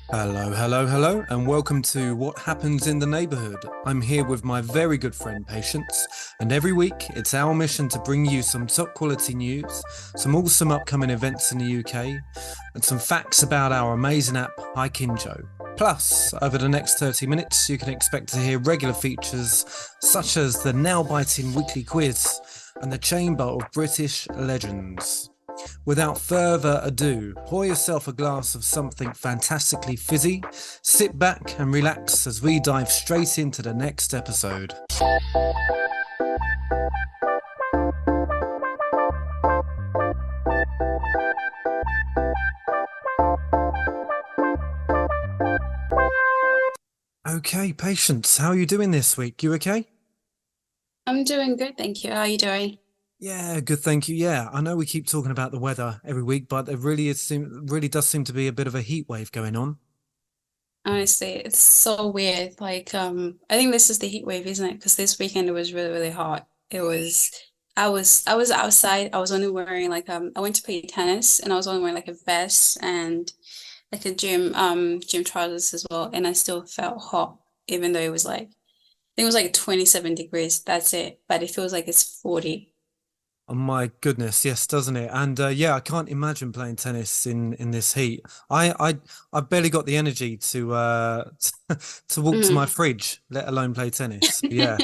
Hello, hello, hello, and welcome to What Happens in the Neighborhood. I'm here with my very good friend Patience, and every week it's our mission to bring you some top quality news, some awesome upcoming events in the UK, and some facts about our amazing app, Hikinjo. Plus, over the next 30 minutes, you can expect to hear regular features such as the nail biting weekly quiz and the Chamber of British Legends. Without further ado, pour yourself a glass of something fantastically fizzy, sit back and relax as we dive straight into the next episode. Okay, Patience, how are you doing this week? You okay? I'm doing good, thank you. How are you doing? Yeah, good, thank you. Yeah, I know we keep talking about the weather every week, but there really does seem to be a bit of a heat wave going on. Honestly, it's so weird. I think this is the heat wave, isn't it? Because this weekend it was really, really hot. I was outside. I was only wearing I went to play tennis and I was only wearing like a vest and like a gym trousers as well. And I still felt hot, even though it was like 27 degrees. That's it. But it feels like it's 40. Oh my goodness, yes, doesn't it? And yeah, I can't imagine playing tennis in this heat. I barely got the energy to walk to my Mhm. fridge, let alone play tennis. Yeah,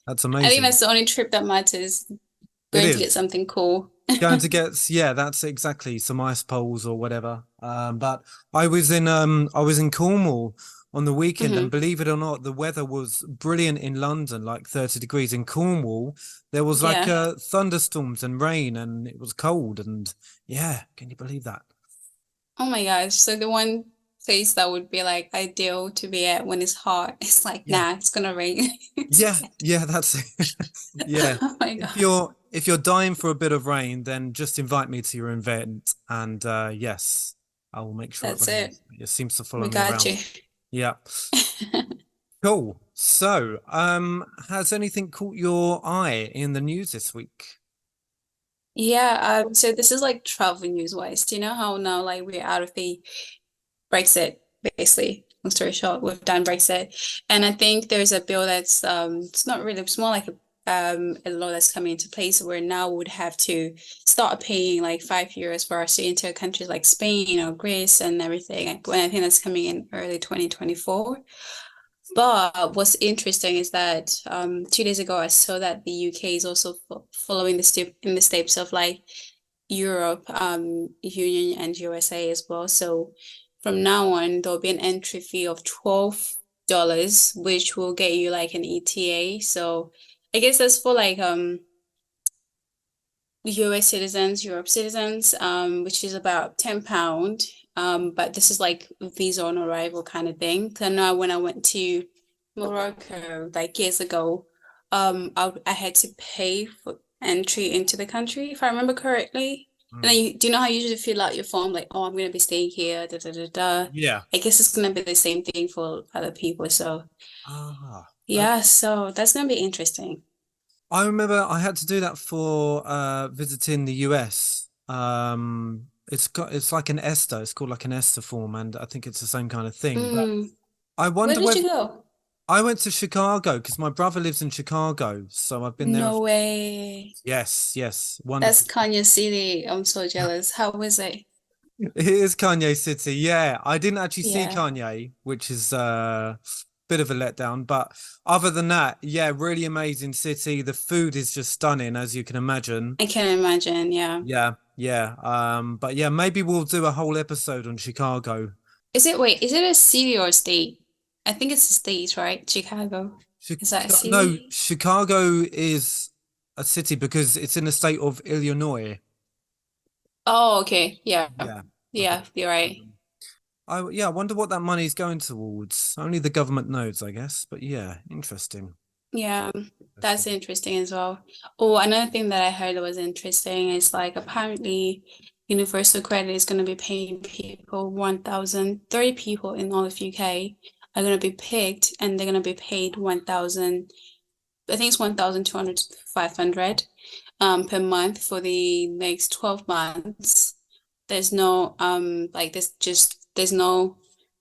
that's I think amazing. that's the only trip that matters, It going to get is something cool. going to get, yeah, that's exactly some ice poles or whatever. But I was in Cornwall on the weekend, and Mhm. believe it or not, the weather was brilliant in London, like 30 degrees. In Cornwall, there was like Yeah. thunderstorms and rain, and it was cold. And yeah, can you believe that? Oh my gosh. So the one place that would be like ideal to be at when it's hot, it's like, Yeah, nah, it's gonna rain yeah, instead. yeah. That's it. Yeah. Oh my If God. you're dying for a bit of rain, then just invite me to your event, and yes, I will make sure it That's it. rains. It seems to follow We me got around. you. Yeah. Cool. So, has anything caught your eye in the news this week? Yeah, so this is like travel news wise. Do you know how now like we're out of the Brexit, basically. Long story short, we've done Brexit. And I think there's a bill that's it's not really, it's more like a law that's coming into place where now we would have to start paying like 5 years for us to enter countries like Spain or Greece and everything. When I think that's coming in early 2024. But what's interesting is that 2 days ago I saw that the UK is also following the step in the steps of like Europe, Union and USA as well. So from now on, there'll be an entry fee of $12, which will get you like an ETA. So I guess that's for like US citizens, Europe citizens, which is about £10. But this is like visa on arrival kind of thing. 'Cause I know when I went to Morocco like years ago, I had to pay for entry into the country, if I remember correctly. And then Mm. do you know how you usually fill out your form like, oh, I'm gonna be staying here, da da da da. Yeah. I guess it's gonna be the same thing for other people. So Ah, yeah, so that's gonna be interesting. I remember I had to do that for visiting the US. It's like an ESTA. It's called like an ESTA form, and I think it's the same kind of thing. But Mm. I Where wonder did whether you go? I went to Chicago because my brother lives in Chicago, so I've been there. No way. Yes, yes, That's wonderful. Kanye City. I'm so jealous. How was it? It is Kanye City. Yeah, I didn't actually see Yeah, Kanye, which is a bit of a letdown. But other than that, yeah, really amazing city. The food is just stunning, as you can imagine. I can imagine. Yeah. Yeah, yeah. But yeah, maybe we'll do a whole episode on Chicago. Is it a city or a state? I think it's a state, right? Chicago. Is that a No, city? Chicago is a city because it's in the state of Illinois. Oh, okay. Yeah. Yeah, I Yeah, believe. you're right. Yeah, I wonder what that money's going towards. Only the government knows, I guess. But yeah, interesting. Yeah, that's Interesting. interesting as well. Oh, another thing that I heard that was interesting is like apparently Universal Credit is going to be paying people 1,030 people in all of UK are going to be picked and they're going to be paid 1,000, I think it's 1,200 to 500 per month for the next 12 months. There's no there's no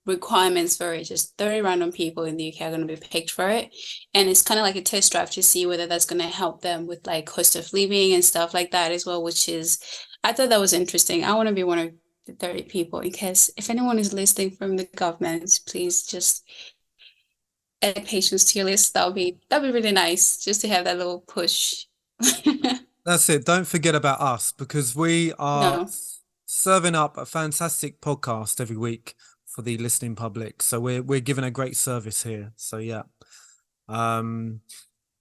requirements for it. Just 30 random people in the UK are going to be picked for it. And it's kind of like a test drive to see whether that's going to help them with like cost of living and stuff like that as well, which is, I thought that was interesting. I want to be one of the 30 people in case if anyone is listening from the government, please just add patients to your list. That'll be really nice just to have that little push. That's it. Don't forget about us because we are No. serving up a fantastic podcast every week for the listening public. So we're giving a great service here. So yeah. Um,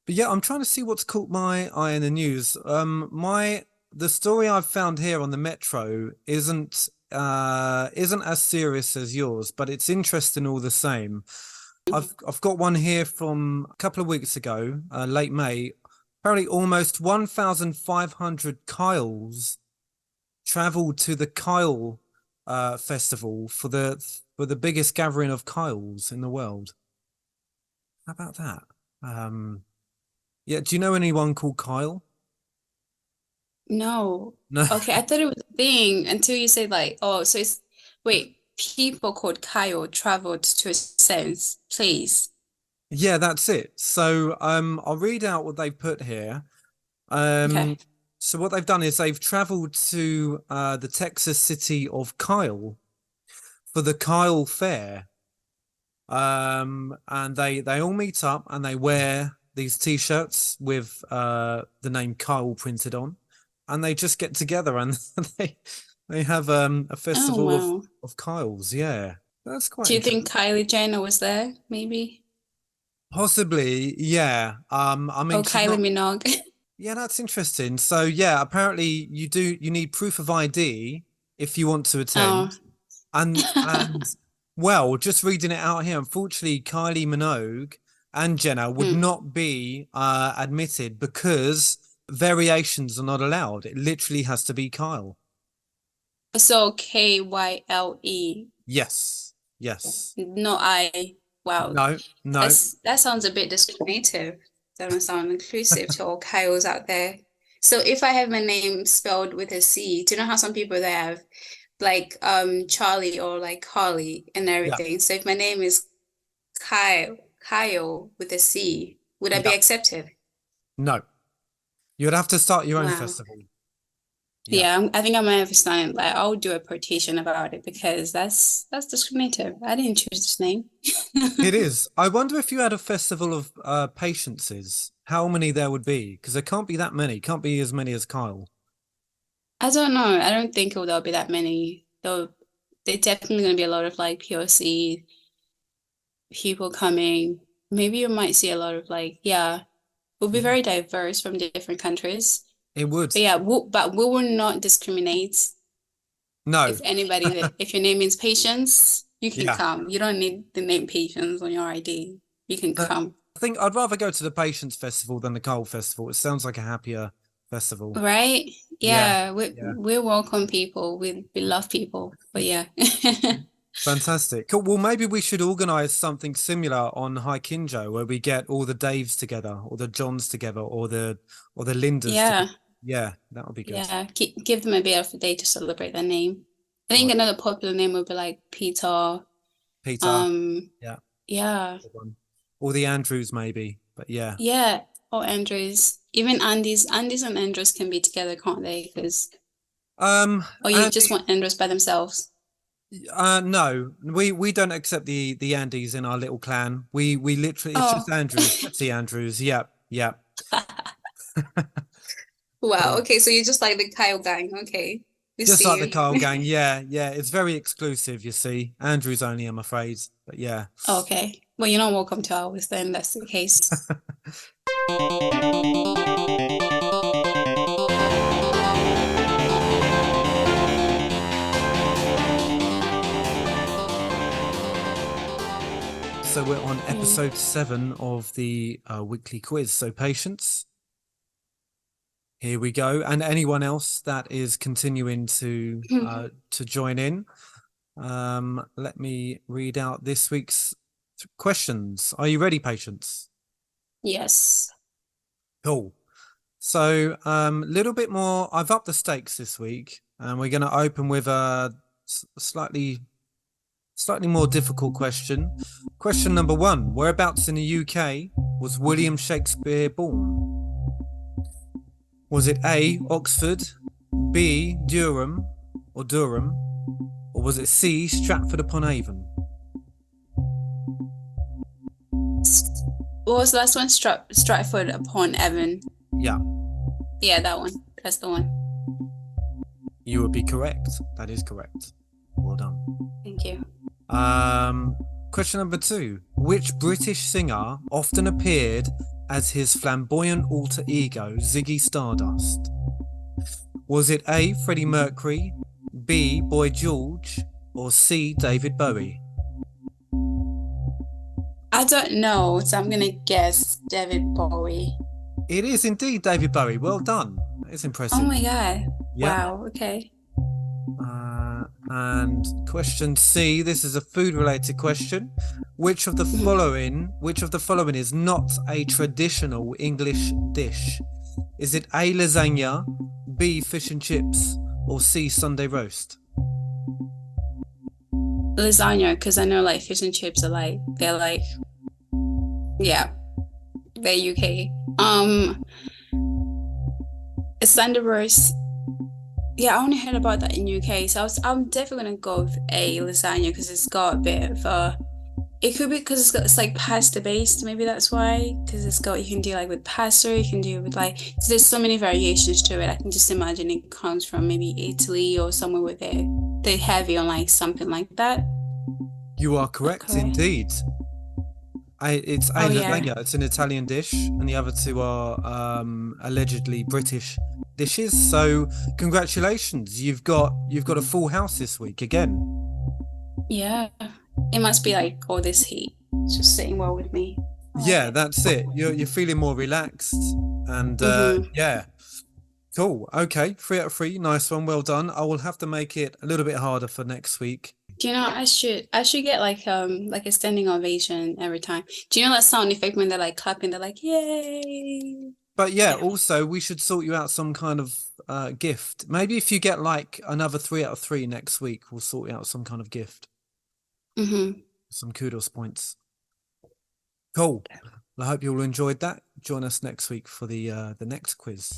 but yeah, I'm trying to see what's caught my eye in the news. The story I've found here on the Metro isn't as serious as yours, but it's interesting all the same. I've got one here from a couple of weeks ago, late May. Apparently, almost 1,500 Kyles traveled to the Kyle festival for the biggest gathering of Kyles in the world. How about that? Um, yeah, do you know anyone called Kyle? No. No. Okay, I thought it was a thing until you said like, oh, so it's wait, people called Kyle traveled to a sense, please. Yeah, that's it. So I'll read out what they put here. Um, Okay. so what they've done is they've traveled to the Texas city of Kyle for the Kyle Fair. And they all meet up and they wear these t-shirts with the name Kyle printed on, and they just get together and they they have a Oh festival wow. of Kyles. Yeah, that's quite Do you think interesting. Kylie Jenner was there, maybe? Possibly, yeah. I mean, Or she's Kylie not. Minogue? Yeah, that's interesting. So yeah, apparently you need proof of ID if you want to Oh. attend. And well, just reading it out here, unfortunately, Kylie Minogue and Jenna would Hmm. not be admitted because variations are not allowed. It literally has to be Kyle. So Kyle, Yes. Yes. no I. Wow. No, no. That sounds a bit discriminative. Doesn't sound inclusive to all Kyles out there. So if I have my name spelled with a C, do you know how some people they have like Charlie or like Carly and Yeah. everything? So if my name is Kyle with a C, would I be Yeah. accepted? No. You'd have to start your own Wow. festival. Yeah. Yeah, I think I might have to sign like I'll do a petition about it because that's discriminative. I didn't choose this name. It is. I wonder if you had a festival of patiences, how many there would be, because there can't be that many. Can't be as many as Kyle. I don't know. I don't think there'll be that many. Though there's definitely gonna be a lot of like POC people coming. Maybe you might see a lot of like, yeah, we'll be Yeah. very diverse from different countries. It would. But yeah, but we will not discriminate. No. If anybody that if your name is Patience, you can Yeah. come. You don't need the name Patience on your ID. You can Uh, come. I think I'd rather go to the Patience Festival than the Coal Festival. It sounds like a happier festival. Right? Yeah. Yeah, Yeah. we welcome people. We love people. But yeah. Fantastic. Cool. Well, maybe we should organize something similar on Haikinjo where we get all the Daves together, or the Johns together, or the Lindas Yeah. together. Yeah, that would be good. Yeah. Give them a bit of a day to celebrate their name. I think Right. another popular name would be like Peter. Peter. Um, Yeah. yeah. Good one. Or the Andrews, maybe. But yeah. Yeah. Or Andrews. Even Andy's and Andrews can be together, can't they? Because or you just Andy. want Andrews by themselves. No, we don't accept the Andes in our little clan. We literally it's just Oh, Andrews, Pepsi Andrews. Yep, yep. But wow. yeah, Okay, so you're just like the Kyle gang. Okay, we just like the see Carl gang. you. Yeah, yeah. It's very exclusive, you see. Andrews only, I'm afraid. But yeah. Okay. Well, you're not welcome to ours then. That's the case. So we're on Yeah. episode 7 of the weekly quiz. So patience, here we go. And anyone else that is continuing to join in, let me read out this week's questions. Are you ready, patience? Yes. Cool. So, little bit more. I've upped the stakes this week, and we're going to open with a slightly Slightly more difficult question. Question number one. Whereabouts in the UK was William Shakespeare born? Was it A, Oxford, B, Durham, or was it C, Stratford upon Avon? What was the last one? Stratford upon Avon. Yeah, Yeah, that one. That's the one. you would be correct. That is correct. Well done. Thank you. Question number two. Which British singer often appeared as his flamboyant alter ego, Ziggy Stardust? Was it A, Freddie Mercury, B, Boy George, or C, David Bowie? I don't know, so I'm gonna guess David Bowie. It is indeed David Bowie. Well done. It's Oh impressive. my God. Yeah. Wow, okay. And question C, this is a food related question. Which of the following is not a traditional English dish? Is it A, lasagna, B, fish and chips, or C, Sunday roast? Lasagna, because I know like fish and chips are like yeah, they're UK. Sunday roast. Yeah, I only heard about that in UK, so I'm definitely gonna go with a lasagna because it's got a bit of it could be because it's like pasta based, maybe that's why. Because it's got, you can do like with pasta, you can do with like, so there's so many variations to it. I can just imagine it comes from maybe Italy or somewhere where they're heavy on like something like that. You are correct Okay. indeed. It's a Oh yeah. lasagna. It's an Italian dish, and the other two are allegedly British dishes. So congratulations, you've got a full house this week again. Yeah. It must be like all this heat. It's just sitting well with me. I like Yeah, it. that's it. You're feeling more relaxed, and Mm-hmm. yeah, cool. Okay, 3 out of 3, nice one, well done. I will have to make it a little bit harder for next week. Do you know, I should get like a standing ovation every time. Do you know that sound effect when they're like clapping, they're like, yay. But yeah, Yeah. also we should sort you out some kind of gift. Maybe if you get like another 3 out of 3 next week, we'll sort you out some kind of gift, Mm-hmm. some kudos points. Cool. I hope you all enjoyed that. Join us next week for the next quiz.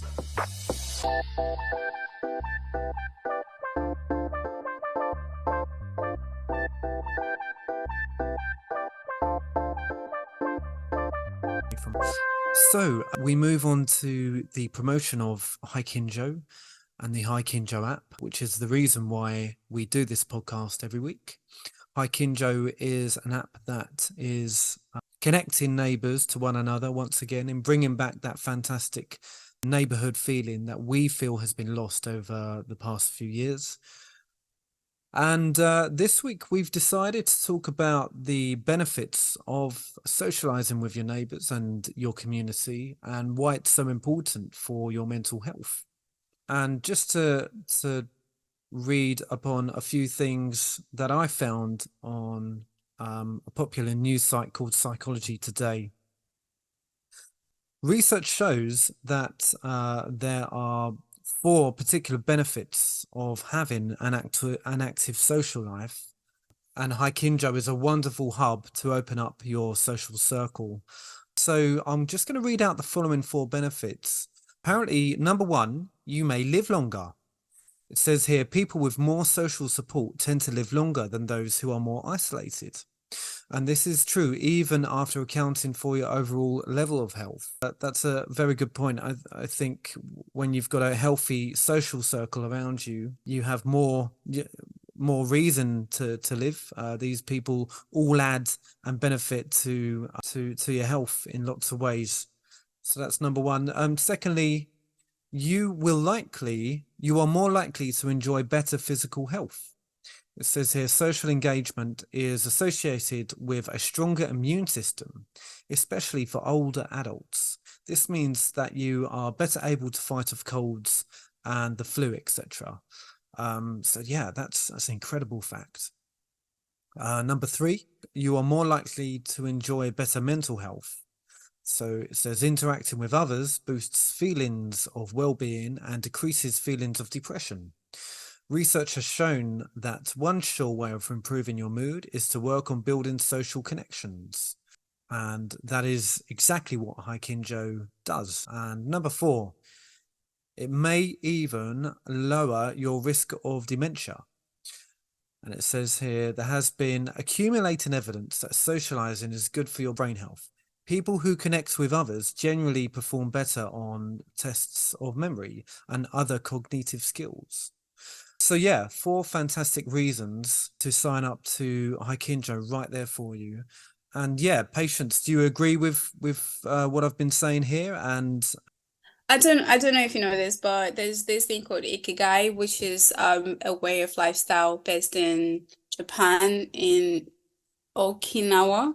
So we move on to the promotion of Haikinjo and the Haikinjo app, which is the reason why we do this podcast every week. Haikinjo is an app that is connecting neighbors to one another once again and bringing back that fantastic neighborhood feeling that we feel has been lost over the past few years. And this week we've decided to talk about the benefits of socializing with your neighbors and your community and why it's so important for your mental health. And just to read upon a few things that I found on a popular news site called Psychology Today. Research shows that there are 4 particular benefits of having an active social life, and Haikinjo is a wonderful hub to open up your social circle. So I'm just going to read out the following 4 benefits. Apparently, number 1, you may live longer. It says here, people with more social support tend to live longer than those who are more isolated. And this is true even after accounting for your overall level of health. That's a very good point. I think when you've got a healthy social circle around you, you have more reason to live. These people all add and benefit to your health in lots of ways. So that's number 1. Secondly, you are more likely to enjoy better physical health. It says here, social engagement is associated with a stronger immune system, especially for older adults. This means that you are better able to fight off colds and the flu, etc. So yeah, that's an incredible fact. Number 3, you are more likely to enjoy better mental health. So it says interacting with others boosts feelings of well-being and decreases feelings of depression. Research has shown that one sure way of improving your mood is to work on building social connections. And that is exactly what Hikinjo does. And number four, it may even lower your risk of dementia. And it says here there has been accumulating evidence that socializing is good for your brain health. People who connect with others generally perform better on tests of memory and other cognitive skills. So yeah, four fantastic reasons to sign up to Hikinjo right there for you. And yeah, patience, do you agree with what I've been saying here? And I don't know if you know this, but there's this thing called Ikigai, which is a way of lifestyle based in Japan in Okinawa,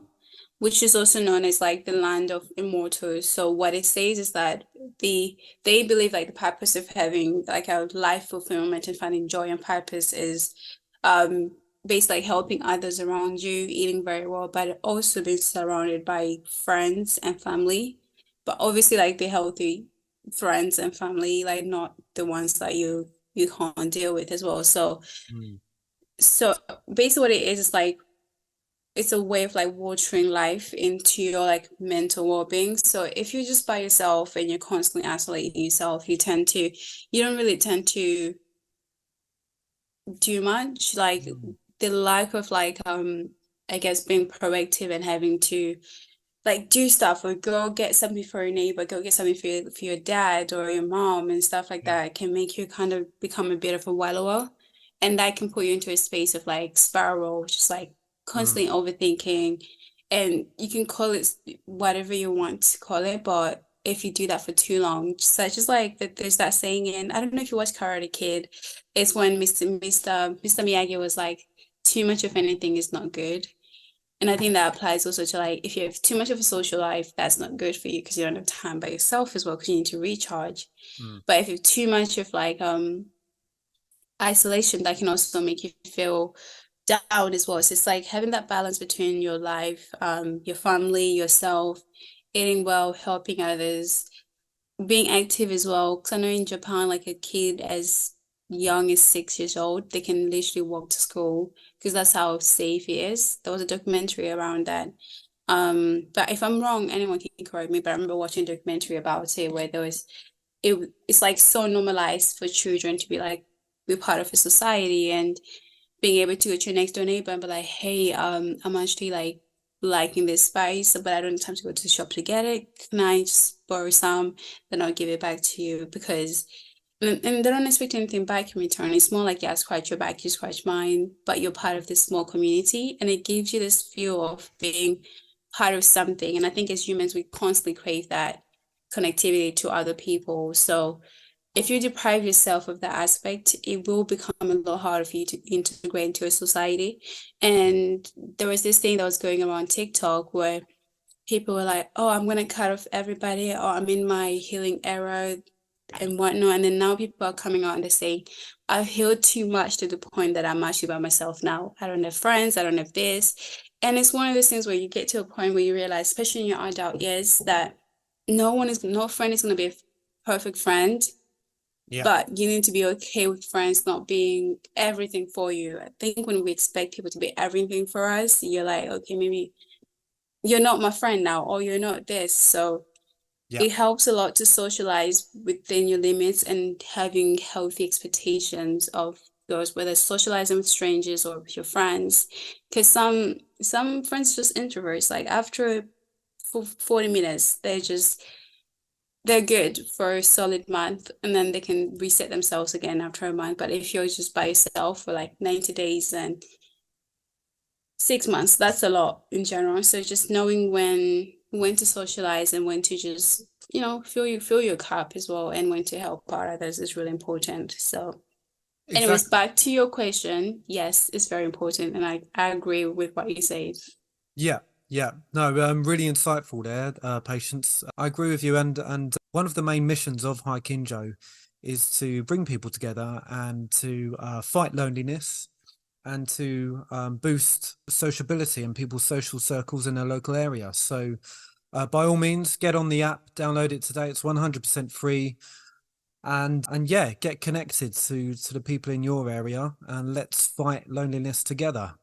which is also known as like the land of immortals. So what it says is that they believe like the purpose of having like a life fulfillment and finding joy and purpose is um based like helping others around you, eating very well, but also being surrounded by friends and family. But obviously like the healthy friends and family, like not the ones that you can't deal with as well. So mm, so basically what it is like it's a way of like watering life into your like mental well-being. So if you're just by yourself and you're constantly isolating yourself, you don't really tend to do much. Like mm, the lack of like I guess being proactive and having to like do stuff or go get something for your neighbor, go get something for your dad or your mom and stuff like yeah, that can make you kind of become a bit of a wallower. And that can put you into a space of like spiral, which is like mm, constantly overthinking. And you can call it whatever you want to call it, but if you do that for too long, such as like that there's that saying in I don't know if you watch Karate Kid, it's when Mr. Miyagi was like, too much of anything is not good. And I think that applies also to like if you have too much of a social life, that's not good for you because you don't have time by yourself as well because you need to recharge. mm, But if you have too much of like isolation, that can also make you feel down as well. So it's like having that balance between your life, your family, yourself, eating well, helping others, being active as well. Because I know in Japan, like a kid as young as 6 years old, they can literally walk to school because that's how safe it is. There was a documentary around that. But if I'm wrong, anyone can correct me. But I remember watching a documentary about it where it's like so normalized for children to be like be part of a society and being able to go to your next door neighbor and be like, hey, I'm actually like liking this spice, but I don't have time to go to the shop to get it. Can I just borrow some? Then I'll give it back to you because and they don't expect anything back in return. It's more like, yeah, I scratch your back, you scratch mine, but you're part of this small community. And it gives you this feel of being part of something. And I think as humans, we constantly crave that connectivity to other people. So if you deprive yourself of that aspect, it will become a lot harder for you to integrate into a society. And there was this thing that was going around TikTok where people were like, oh, I'm going to cut off everybody, or I'm in my healing era and whatnot. And then now people are coming out and they're saying, I've healed too much to the point that I'm actually by myself now. I don't have friends, I don't have this. And it's one of those things where you get to a point where you realize, especially in your adult years, that no friend is going to be a perfect friend, yeah, but you need to be okay with friends not being everything for you. I think when we expect people to be everything for us, you're like, okay, maybe you're not my friend now, or you're not this. So yeah, it helps a lot to socialize within your limits and having healthy expectations of yours, whether it's socializing with strangers or with your friends. Because some friends are just introverts. Like after 40 minutes, they're good for a solid month and then they can reset themselves again after a month. But if you're just by yourself for like 90 days and 6 months, that's a lot in general. So just knowing when to socialize and when to just, fill your cup as well and when to help out others is really important. So anyways, exactly. back to your question, yes, it's very important and I agree with what you said. Yeah, yeah. No, really insightful there, Patience. I agree with you. And one of the main missions of Haikinjo is to bring people together and to fight loneliness and to boost sociability and people's social circles in their local area. So, by all means, get on the app, download it today. It's 100% free. and yeah, get connected to the people in your area and let's fight loneliness together.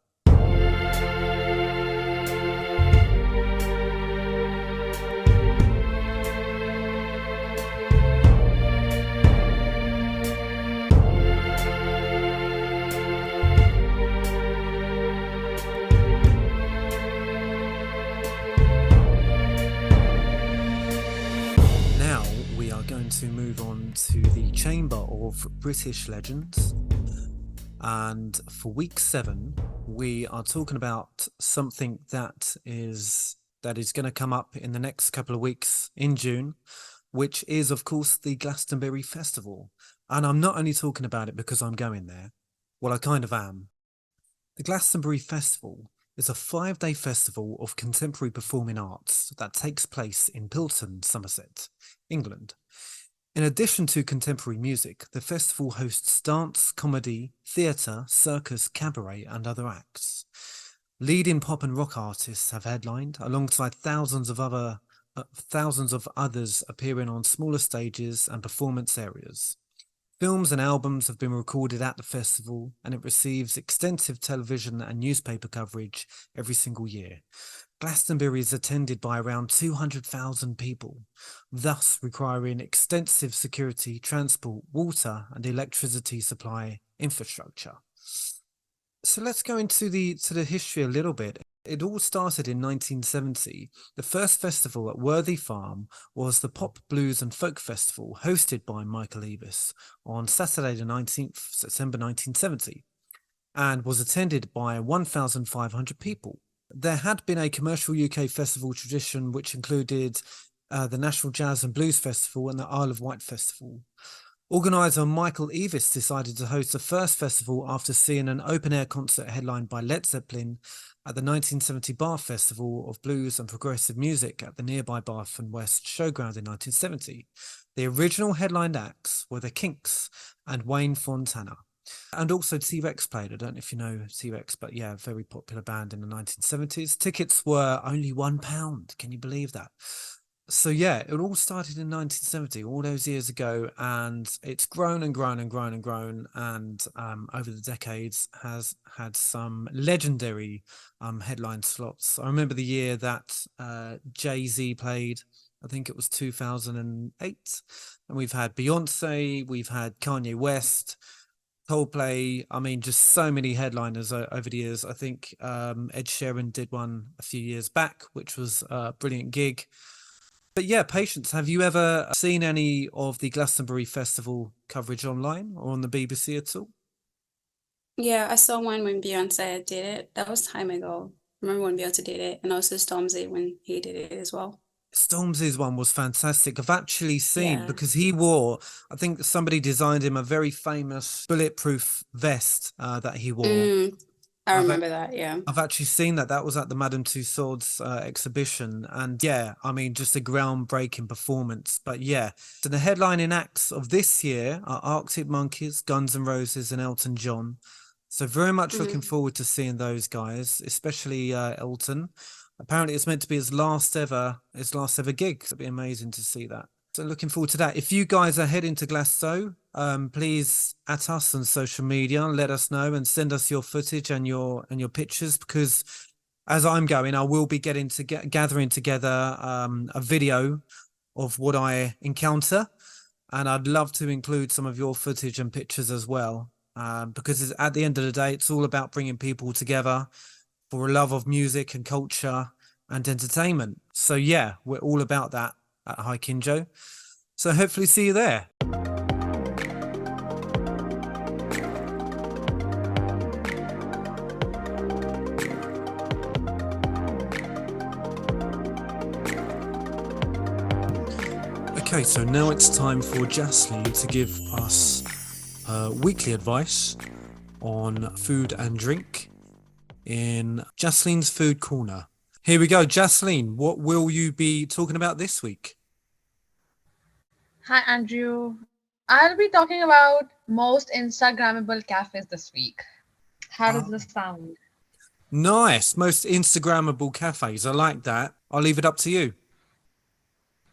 Now we are going to move on to the Chamber of British Legends. And for week 7, we are talking about something that is going to come up in the next couple of weeks in June, which is, of course, the Glastonbury Festival. And I'm not only talking about it because I'm going there. Well, I kind of am. The Glastonbury Festival is a 5-day festival of contemporary performing arts that takes place in Pilton, Somerset, England. In addition to contemporary music, the festival hosts dance, comedy, theatre, circus, cabaret, and other acts. Leading pop and rock artists have headlined, alongside thousands of others appearing on smaller stages and performance areas. Films and albums have been recorded at the festival, and it receives extensive television and newspaper coverage every single year. Glastonbury is attended by around 200,000 people, thus requiring extensive security, transport, water, and electricity supply infrastructure. So let's go into the history a little bit. It all started in 1970. The first festival at Worthy Farm was the Pop, Blues and Folk Festival, hosted by Michael Eavis on Saturday the 19th September 1970, and was attended by 1,500 people. There had been a commercial UK festival tradition which included the National Jazz and Blues Festival and the Isle of Wight Festival. Organiser Michael Eavis decided to host the first festival after seeing an open-air concert headlined by Led Zeppelin at the 1970 Bath Festival of Blues and Progressive Music at the nearby Bath and West Showground in 1970. The original headlined acts were the Kinks and Wayne Fontana. And also T-Rex played. I don't know if you know T-Rex, but yeah, very popular band in the 1970s. Tickets were only £1. Can you believe that? So yeah, it all started in 1970, all those years ago, and it's grown and grown and grown and grown, and over the decades has had some legendary headline slots. I remember the year that Jay-Z played. I think it was 2008, and we've had Beyonce, we've had Kanye West, Coldplay. I mean, just so many headliners over the years. I think Ed Sheeran did one a few years back, which was a brilliant gig. But yeah, Patience, have you ever seen any of the Glastonbury Festival coverage online or on the BBC at all? Yeah, I saw one when Beyonce did it. That was time ago. Remember when Beyonce did it, and also Stormzy when he did it as well. Stormzy's one was fantastic. I've actually seen, Yeah. because he wore, I think somebody designed him a very famous bulletproof vest that he wore. I I've remember that. Yeah. I've actually seen that. That was at the Madame Tussauds exhibition. And yeah, I mean, just a groundbreaking performance. But yeah, so the headlining acts of this year are Arctic Monkeys, Guns N' Roses, and Elton John. So very much looking Mhm. forward to seeing those guys, especially Elton. Apparently, it's meant to be his last ever gig. It'd be amazing to see that. So looking forward to that. If you guys are heading to Glasgow, please at us on social media, let us know and send us your footage and your pictures, because as I'm going, I will be gathering together a video of what I encounter, and I'd love to include some of your footage and pictures as well, because at the end of the day, it's all about bringing people together for a love of music and culture and entertainment. So yeah, we're all about that at Hi Kinjo. So hopefully see you there. Okay, so now it's time for Jasleen to give us weekly advice on food and drink in Jasleen's Food Corner. Here we go. Jasleen, what will you be talking about this week? Hi, Andrew. I'll be talking about most Instagrammable cafes this week. How does this sound? Nice. Most Instagrammable cafes. I like that. I'll leave it up to you.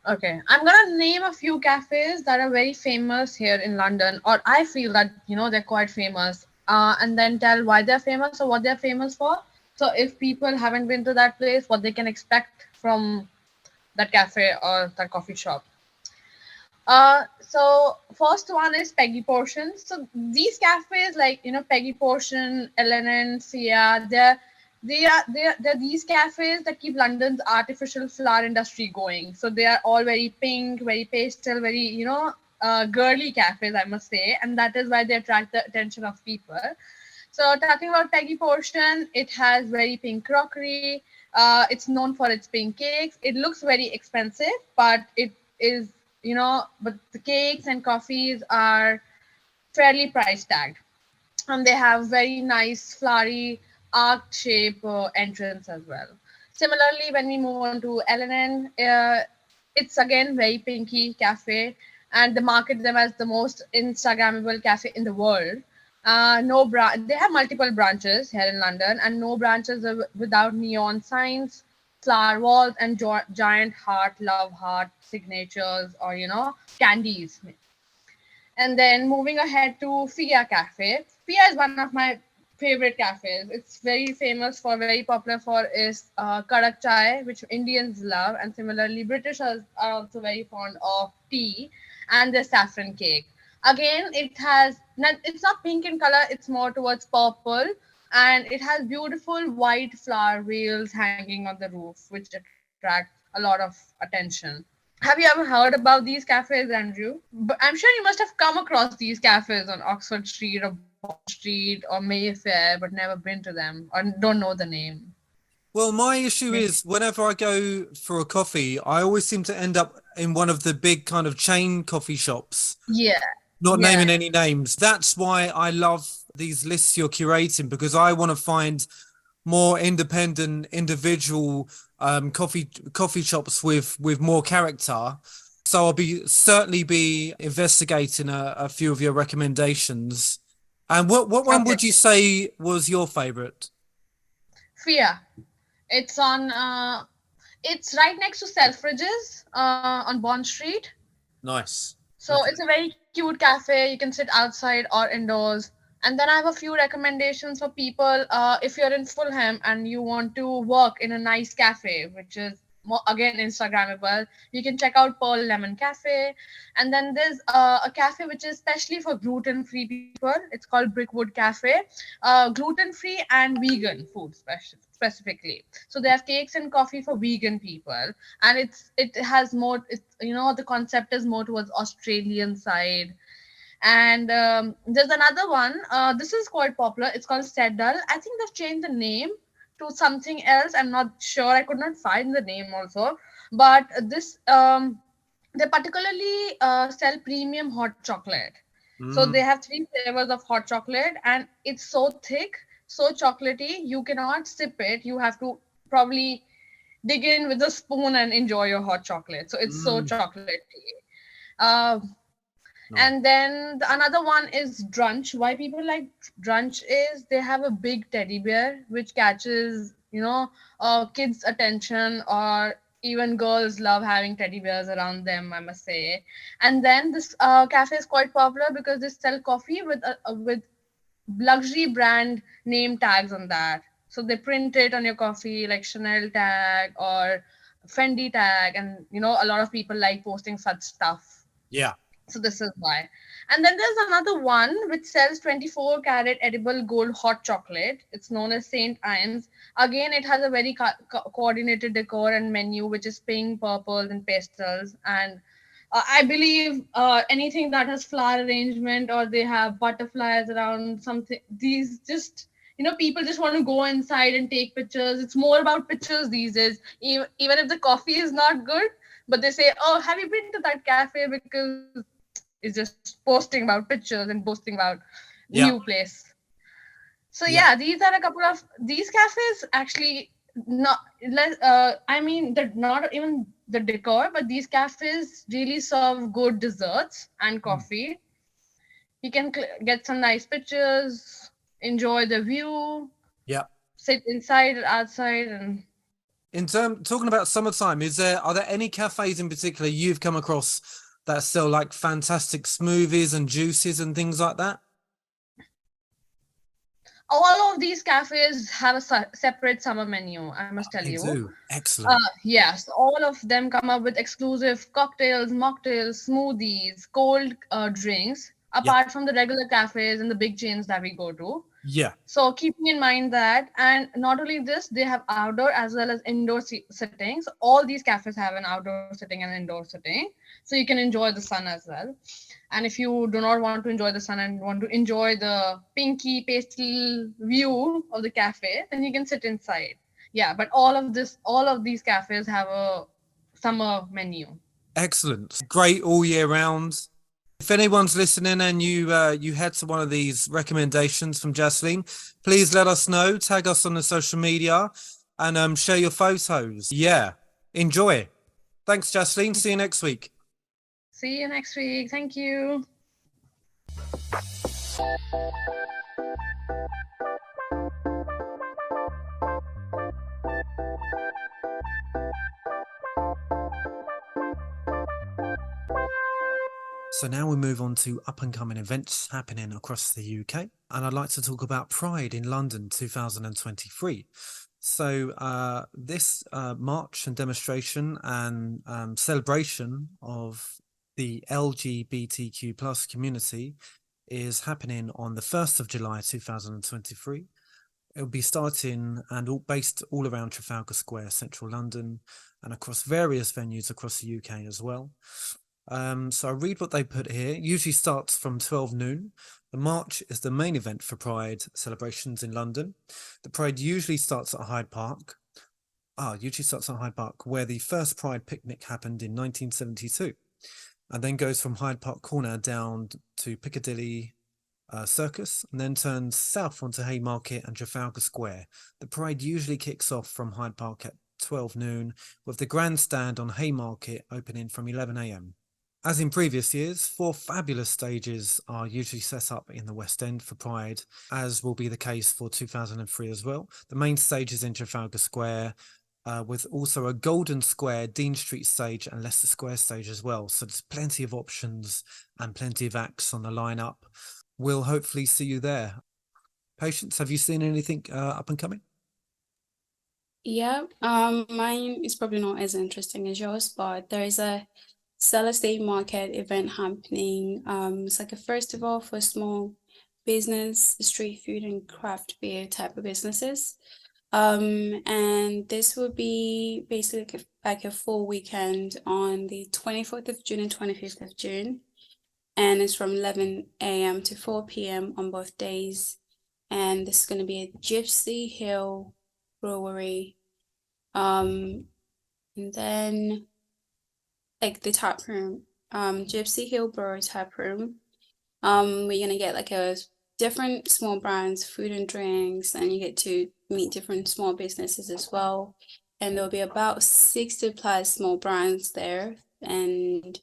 Okay, I'm gonna name a few cafes that are very famous here in London, or I feel that they're quite famous, and then tell why they're famous or what they're famous for. So if people haven't been to that place, what they can expect from that cafe or that coffee shop. So first one is Peggy Portion. So these cafes, like Peggy Portion, LNN, Sia, they're these cafes that keep London's artificial flower industry going. So they are all very pink, very pastel, very girly cafes, I must say, and that is why they attract the attention of people. So talking about Peggy Portion, it has very pink crockery. It's known for its pink cakes. It looks very expensive, but it is, but the cakes and coffees are fairly price tagged. And they have very nice flowery arc shape entrance as well. Similarly, when we move on to LNN, it's again very pinky cafe, and they market them as the most Instagrammable cafe in the world. No They have multiple branches here in London, and no branches are without neon signs, flower walls, and giant heart, love heart signatures, or candies. And then moving ahead to Fia Cafe. Fia is one of my favorite cafes. It's very famous for, very popular for is kadak chai, which Indians love, and similarly Britishers are also very fond of tea and the saffron cake. Again, it's not pink in color; it's more towards purple, and it has beautiful white flower wheels hanging on the roof, which attracts a lot of attention. Have you ever heard about these cafes, Andrew? But I'm sure you must have come across these cafes on Oxford Street or Bond Street or Mayfair, but never been to them or don't know the name. Well, my issue is whenever I go for a coffee, I always seem to end up in one of the big kind of chain coffee shops, Yeah, not yeah, naming any names. That's why I love these lists you're curating, because I want to find more independent, individual coffee shops with more character. So I'll be certainly be investigating a few of your recommendations. And what one okay. would you say was your favorite? Fia. It's on. It's right next to Selfridges on Bond Street. Nice. So it's a very cute cafe. You can sit outside or indoors. And then I have a few recommendations for people. If you're in Fulham and you want to work in a nice cafe, which is more, again, Instagrammable, you can check out Pearl Lemon Cafe. And then there's a cafe which is specially for gluten-free people. It's called Brickwood Cafe. Gluten-free and vegan food specifically. So they have cakes and coffee for vegan people, and it has more. The concept is more towards Australian side. And there's another one. This is quite popular. It's called Seddle. I think they've changed the name to something else. I'm not sure. I could not find the name also. But this they particularly sell premium hot chocolate. So they Mm, have three flavors of hot chocolate, and it's so thick, so chocolatey. You cannot sip it. You have to probably dig in with a spoon and enjoy your hot chocolate. So it's so mm, chocolatey. Uh, no. and then another one is Drunch. Why people like Drunch is they have a big teddy bear which catches, kids' attention, or even girls love having teddy bears around them, I must say. And then this cafe is quite popular because they sell coffee with luxury brand name tags on that. So they print it on your coffee like Chanel tag or Fendi tag, and a lot of people like posting such stuff. Yeah. So this is why. And then there's another one which sells 24 karat edible gold hot chocolate. It's known as Saint Ives. Again, it has a very coordinated decor and menu, which is pink, purples, and pastels. And I believe anything that has flower arrangement or they have butterflies around something, these just, people just want to go inside and take pictures. It's more about pictures these days. Even if the coffee is not good, but they say, oh, have you been to that cafe? Because it's just posting about pictures and posting about new Yeah. place. So Yeah. yeah, these are a couple of these cafes actually not less. I mean, the not even the decor, but these cafes really serve good desserts and Mm, coffee. You can get some nice pictures, enjoy the view, yeah. sit inside or outside, and Talking about summertime, are there any cafes in particular you've come across that sell like fantastic smoothies and juices and things like that? All of these cafes have a separate summer menu, I must tell They you. do. Excellent. Yes, all of them come up with exclusive cocktails, mocktails, smoothies, cold drinks, Yeah. apart from the regular cafes and the big chains that we go to. Yeah. So keeping in mind that, and not only this, they have outdoor as well as indoor sittings. All these cafes have an outdoor sitting and indoor sitting, so you can enjoy the sun as well. And if you do not want to enjoy the sun and want to enjoy the pinky pastel view of the cafe, then you can sit inside. Yeah, but all of these cafes have a summer menu. Excellent. Great all year round. If anyone's listening and you head to one of these recommendations from Jasleen, please let us know. Tag us on the social media and share your photos. Yeah, enjoy. Thanks, Jasleen. See you next week. See you next week. Thank you. So now we move on to up and coming events happening across the UK. And I'd like to talk about Pride in London 2023. So this march and demonstration and celebration of the LGBTQ plus community is happening on the 1st of July 2023. It'll be starting and based all around Trafalgar Square, central London, and across various venues across the UK as well. So I read what they put here. It usually starts from 12 noon. The march is the main event for Pride celebrations in London. The Pride usually starts at Hyde Park. Where the first Pride picnic happened in 1972, and then goes from Hyde Park Corner down to Piccadilly Circus, and then turns south onto Haymarket and Trafalgar Square. The Pride usually kicks off from Hyde Park at 12 noon, with the grandstand on Haymarket opening from 11 a.m. As in previous years, 4 fabulous stages are usually set up in the West End for Pride, as will be the case for 2003 as well. The main stage is in Trafalgar Square, with also a Golden Square, Dean Street stage and Leicester Square stage as well. So there's plenty of options and plenty of acts on the lineup. We'll hopefully see you there. Patience, have you seen anything up and coming? Yeah, mine is probably not as interesting as yours, but there is a Sellers Day Market event happening. It's like a festival for small business, street food and craft beer type of businesses. And this will be basically like a full weekend on the 24th of June and 25th of June. And it's from 11 a.m. to 4 p.m. on both days. And this is going to be at Gypsy Hill Brewery. And then like the tap room, Gypsy Hill Brewery tap room. We're gonna get like a different small brands, food and drinks, and you get to meet different small businesses as well. And there'll be about 60 plus small brands there. And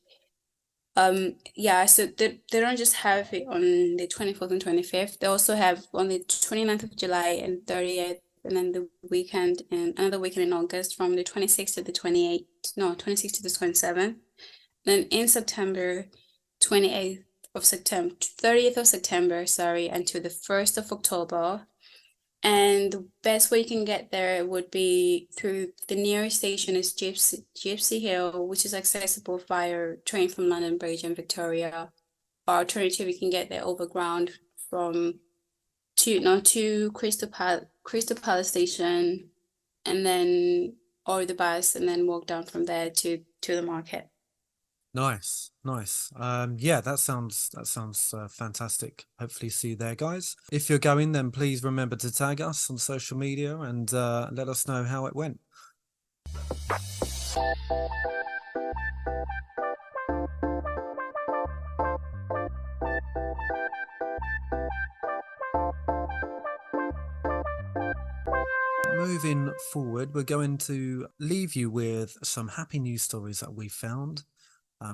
yeah, so they don't just have it on the 24th and 25th. They also have on the 29th of July and 30th, and then the weekend and another weekend in August from the 26th to the 26th to the 27th. Then in September, 28th of September, 30th of September, sorry, until the 1st of October. And the best way you can get there would be through the nearest station is Gypsy Hill, which is accessible via train from London Bridge and Victoria. Or alternative, you can get there overground from to Crystal Palace Station, and then or the bus, and then walk down from there to the market. Nice. Yeah, that sounds fantastic. Hopefully see you there, guys. If you're going, then please remember to tag us on social media and let us know how it went. Moving forward, we're going to leave you with some happy news stories that we found,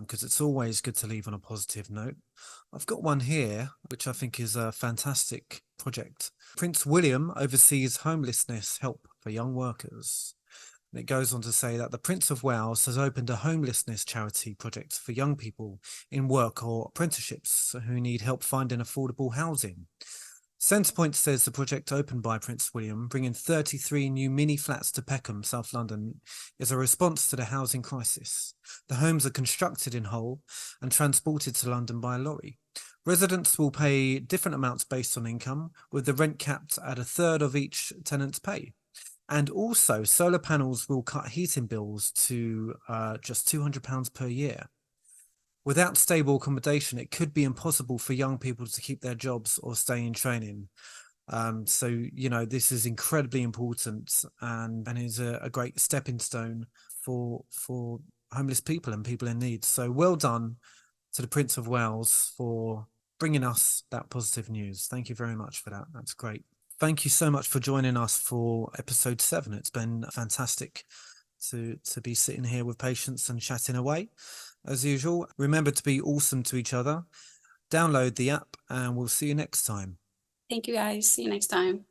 because it's always good to leave on a positive note. I've got one here, which I think is a fantastic project. Prince William oversees homelessness help for young workers. And it goes on to say that the Prince of Wales has opened a homelessness charity project for young people in work or apprenticeships who need help finding affordable housing. Centrepoint says the project opened by Prince William, bringing 33 new mini flats to Peckham, South London, is a response to the housing crisis. The homes are constructed in Hull and transported to London by lorry. Residents will pay different amounts based on income, with the rent capped at a third of each tenant's pay. And also, solar panels will cut heating bills to just £200 per year. Without stable accommodation, it could be impossible for young people to keep their jobs or stay in training. So, you know, this is incredibly important and is a great stepping stone for homeless people and people in need. So well done to the Prince of Wales for bringing us that positive news. Thank you very much for that. That's great. Thank you so much for joining us for episode 7. It's been fantastic to be sitting here with patients and chatting away. As usual, remember to be awesome to each other. Download the app and we'll see you next time. Thank you guys. See you next time.